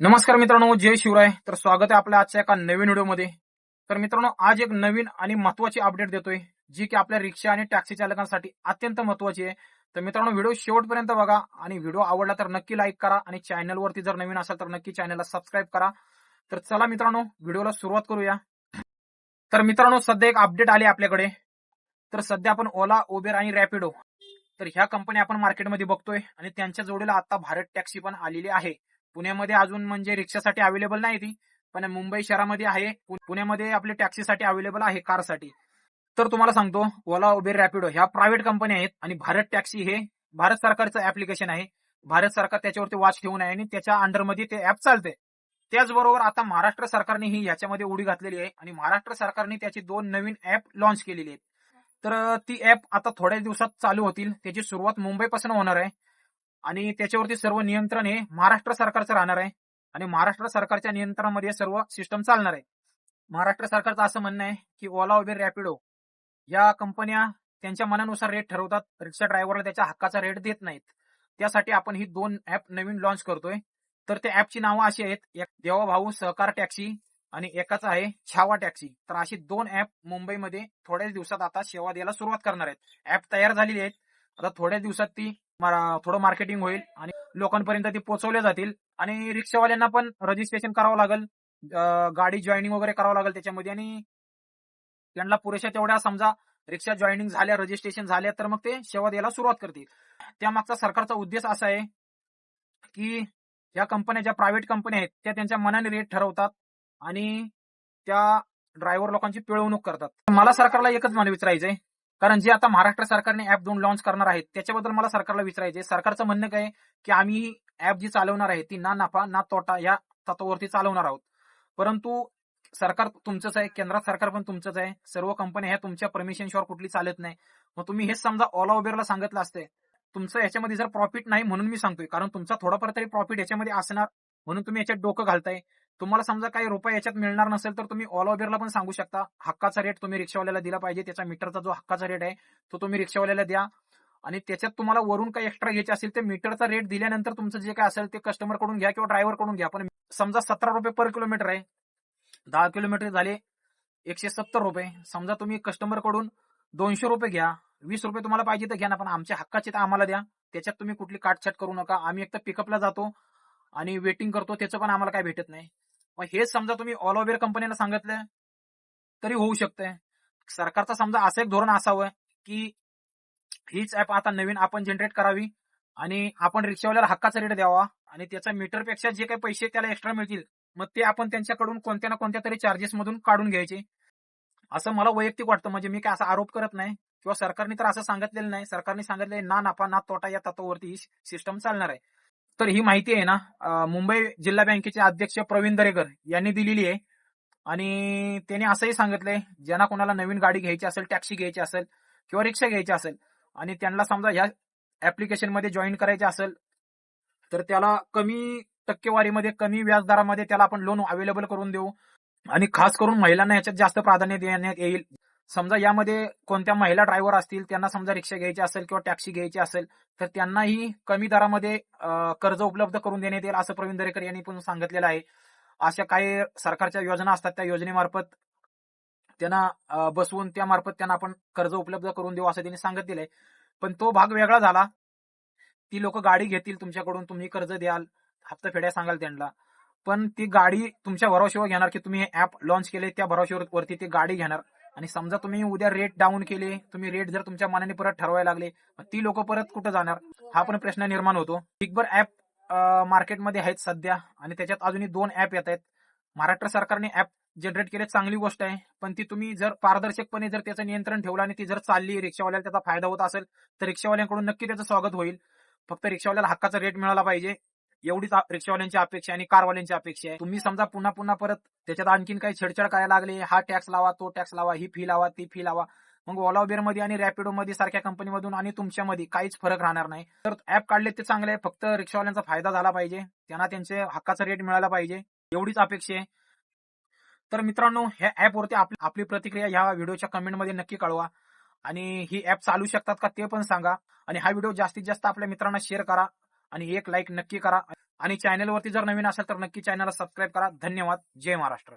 नमस्कार मित्रांनो, जय शिवराय. तर स्वागत आहे आपल्या आजच्या एका नवीन व्हिडिओमध्ये. तर मित्रांनो, आज एक नवीन आणि महत्त्वाची अपडेट देतोय, जी की आपल्या रिक्षा आणि टॅक्सी चालकांसाठी अत्यंत महत्त्वाची आहे. तर मित्रांनो, व्हिडिओ शेवटपर्यंत बघा आणि व्हिडिओ आवडला तर नक्की लाईक करा आणि चॅनलवरती जर नवीन असाल तर नक्की चॅनलला सबस्क्राईब करा. तर चला मित्रांनो, व्हिडिओला सुरुवात करूया. तर मित्रांनो, सध्या एक अपडेट आली आपल्याकडे. तर सध्या आपण ओला, उबेर आणि रॅपिडो तर ह्या कंपन्या आपण मार्केटमध्ये बघतोय आणि त्यांच्या जोडीला आता भारत टॅक्सी पण आलेली आहे. पुण्यामध्ये अजून म्हणजे रिक्षासाठी अवेलेबल नाही ती, पण मुंबई शहरामध्ये आहे. पुण्यामध्ये आपली टॅक्सीसाठी अवेलेबल आहे, कारसाठी. तर तुम्हाला सांगतो, ओला, उबेर, रॅपिडो ह्या प्रायव्हेट कंपन्या आहेत आणि भारत टॅक्सी हे भारत सरकारचं ऍप्लिकेशन आहे. भारत सरकार त्याच्यावरती वॉच ठेवून आहे आणि त्याच्या अंडरमध्ये ते ऍप चालते. त्याचबरोबर आता महाराष्ट्र सरकारने ही याच्यामध्ये उडी घातलेली आहे आणि महाराष्ट्र सरकारने त्याची 2 नवीन ऍप लॉन्च केलेली आहेत. तर ती ऍप आता थोड्या दिवसात चालू होतील. त्याची सुरुवात मुंबईपासून होणार आहे आणि त्याच्यावरती सर्व नियंत्रण हे महाराष्ट्र सरकारचं राहणार आहे आणि महाराष्ट्र सरकारच्या नियंत्रणामध्ये सर्व सिस्टम चालणार आहे. महाराष्ट्र सरकारचं असं म्हणणं आहे की ओला, उबेर, रॅपिडो या कंपन्या त्यांच्या मनानुसार रेट ठरवतात. रिक्षा ड्रायव्हरला त्याच्या हक्काचा रेट देत नाहीत. त्यासाठी आपण ही 2 ऍप नवीन लॉन्च करतोय. तर त्या ऍपची नावं अशी आहेत, एक देवाभाऊ सहकार टॅक्सी आणि एकाच आहे छावा टॅक्सी. तर अशी 2 ऍप मुंबईमध्ये थोड्याच दिवसात आता सेवा द्यायला सुरुवात करणार आहेत. ऍप तयार झालेली आहेत. आता थोड्या दिवसात ती थोडं मार्केटिंग होईल आणि लोकांपर्यंत ती पोहोचवल्या जातील आणि रिक्षावाल्यांना पण रजिस्ट्रेशन करावं लागेल, गाडी जॉईनिंग वगैरे करावं लागेल त्याच्यामध्ये आणि त्यांना पुरेशा तेवढ्या समजा रिक्षा जॉईनिंग झाल्या, रजिस्ट्रेशन झाल्या तर मग ते सेवा द्यायला सुरुवात करतील. त्यामागचा सरकारचा उद्देश असा आहे की या कंपन्या, ज्या प्रायव्हेट कंपन्या आहेत, त्या त्यांच्या मनाने रेट ठरवतात आणि त्या ड्रायव्हर लोकांची पिळवणूक करतात. मला सरकारला एकच मला विचारायचंय, कारण जे आता महाराष्ट्र सरकारने ऍप 2 लॉन्च करणार आहेत त्याच्याबद्दल मला सरकारला विचारायचंय. सरकारचं म्हणणं काय की आम्ही ऍप जी चालवणार आहे ती ना नफा ना तोटा या तत्वावरती चालवणार आहोत. परंतु सरकार तुमचंच आहे, केंद्रात सरकार पण तुमचंच आहे. सर्व कंपन्या ह्या तुमच्या परमिशन शिवाय कुठली चालत नाही. मग तुम्ही हेच समजा ओला, उबेरला सांगितलं असते, तुमचं याच्यामध्ये जर प्रॉफिट नाही म्हणून मी सांगतोय, कारण तुमचा थोडाफार तरी प्रॉफिट याच्यामध्ये असणार म्हणून तुम्ही याच्यात डोकं घालताय. तुम्हाला समजा काही रुपये याच्यात मिळणार नसेल तर तुम्ही ओला, उबेरला पण सांगू शकता, हक्काचा रेट तुम्ही रिक्षावाल्याला दिला पाहिजे. त्याचा मीटरचा जो हक्काचा रेट आहे तो तुम्ही रिक्षावाल्याला द्या आणि त्याच्यात तुम्हाला वरून काही एक्स्ट्रा घ्यायचे असेल ते मीटरचा रेट दिल्यानंतर तुमचं जे काय असेल ते कस्टमर कडून घ्या किंवा ड्रायव्हर कडून घ्या. पण समजा 17 रुपये पर किलोमीटर आहे, 10 किलोमीटर झाले 170 रुपये. समजा तुम्ही कस्टमर कडून 200 रुपये घ्या, 20 रुपये तुम्हाला पाहिजे तर घ्या ना, पण आमच्या हक्काचे तर आम्हाला द्या. त्याच्यात तुम्ही कुठली काटछाट करू नका. आम्ही एक तर पिकअपला जातो आणि वेटिंग करतो, त्याचं पण आम्हाला काय भेटत नाही. मग हेच समजा तुम्ही ऑल ओव्हर कंपनीला सांगितलं तरी होऊ शकतंय. सरकारचा समजा असं एक धोरण असावं की हीच ऍप आता नवीन आपण जनरेट करावी आणि आपण रिक्षावाल्याला हक्काचा रेट द्यावा आणि त्याच्या मीटरपेक्षा जे काही पैसे त्याला एक्स्ट्रा मिळतील मग ते आपण त्यांच्याकडून कोणत्या ना कोणत्या तरी चार्जेस मधून काढून घ्यायचे, असं मला वैयक्तिक वाटतं. म्हणजे मी काय असा आरोप करत नाही किंवा सरकारने तर असं सांगितलेलं नाही. सरकारने सांगितलंय ना नफा ना तोटा या तत्वावरती ही सिस्टम चालणार आहे. तर ही माहिती आहे ना, मुंबई जिल्हा बँकेचे अध्यक्ष प्रवीण दरेकर यांनी दिलेली आहे आणि त्यांनी असंही सांगितलंय, ज्यांना कोणाला नवीन गाडी घ्यायची असेल, टॅक्सी घ्यायची असेल किंवा रिक्षा घ्यायची असेल आणि त्यांना समजा ह्या ऍप्लिकेशन मध्ये जॉईन करायचे असेल तर त्याला कमी टक्केवारीमध्ये, कमी व्याजदरामध्ये त्याला आपण लोन अवेलेबल करून देऊ आणि खास करून महिलांना याच्यात जास्त प्राधान्य देण्यात येईल. समजा यामध्ये कोणत्या महिला ड्रायव्हर असतील, त्यांना समजा रिक्षा घ्यायची असेल किंवा टॅक्सी घ्यायची असेल तर त्यांनाही कमी दरामध्ये कर्ज उपलब्ध करून देण्यात येईल, असं प्रवीण दरेकर यांनी पण सांगितलेलं आहे. अशा काही सरकारच्या योजना असतात, त्या योजनेमार्फत त्यांना बसवून त्यामार्फत त्यांना आपण कर्ज उपलब्ध करून देऊ असं त्यांनी सांगितलेलं आहे. पण तो भाग वेगळा झाला. ती लोक गाडी घेतील तुमच्याकडून, तुम्ही कर्ज द्याल, हप्ता फेड्या सांगाल त्यांना, पण ती गाडी तुमच्या भरोश्यावर घेणार की तुम्ही हे ऍप लॉन्च केले त्या भरोश्यावरती ती गाडी घेणार आणि समजा तुम्ही उद्या रेट डाऊन केले, तुम्ही रेट जर तुमच्या मनाने परत ठरवायला लागले, ती लोक परत कुठं जाणार, हा पण प्रश्न निर्माण होतो. बिगबर ऍप मार्केटमध्ये आहेत सध्या आणि त्याच्यात अजूनही 2 ऍप येत आहेत. महाराष्ट्र सरकारने ऍप जनरेट केले, चांगली गोष्ट आहे, पण ती तुम्ही जर पारदर्शकपणे जर त्याचं नियंत्रण ठेवलं आणि ती जर चालली, रिक्षावाल्याला त्याचा फायदा होत असेल तर रिक्षावाल्यांकडून नक्की त्याचं स्वागत होईल. फक्त रिक्षावाल्याला हक्काचा रेट मिळाला पाहिजे एवढीच रिक्षावाल्यांची अपेक्षा आणि कारवाल्यांची अपेक्षा आहे. तुम्ही समजा पुन्हा पुन्हा परत त्याच्यात आणखीन काही छेडछाड करायला लागले, हा टॅक्स लावा, तो टॅक्स लावा, ही फी लावा, ती फी लावा, मग ओला, उबेर मध्ये आणि रॅपिडो मध्ये सारख्या कंपनीमधून आणि तुमच्यामध्ये काहीच फरक राहणार नाही. तर ऍप काढले ते चांगले आहे, फक्त रिक्षावाल्यांचा फायदा झाला पाहिजे, त्यांना त्यांचे हक्काचा रेट मिळाला पाहिजे एवढीच अपेक्षा आहे. तर मित्रांनो, ह्या ऍपवरती आपली प्रतिक्रिया ह्या व्हिडिओच्या कमेंटमध्ये नक्की कळवा आणि ही ऍप चालू शकतात का ते पण सांगा आणि हा व्हिडिओ जास्तीत जास्त आपल्या मित्रांना शेअर करा आणि एक लाईक नक्की करा आणि चॅनलवरती जर नवीन असेल तर नक्की चॅनलला सबस्क्राईब करा. धन्यवाद. जय महाराष्ट्र.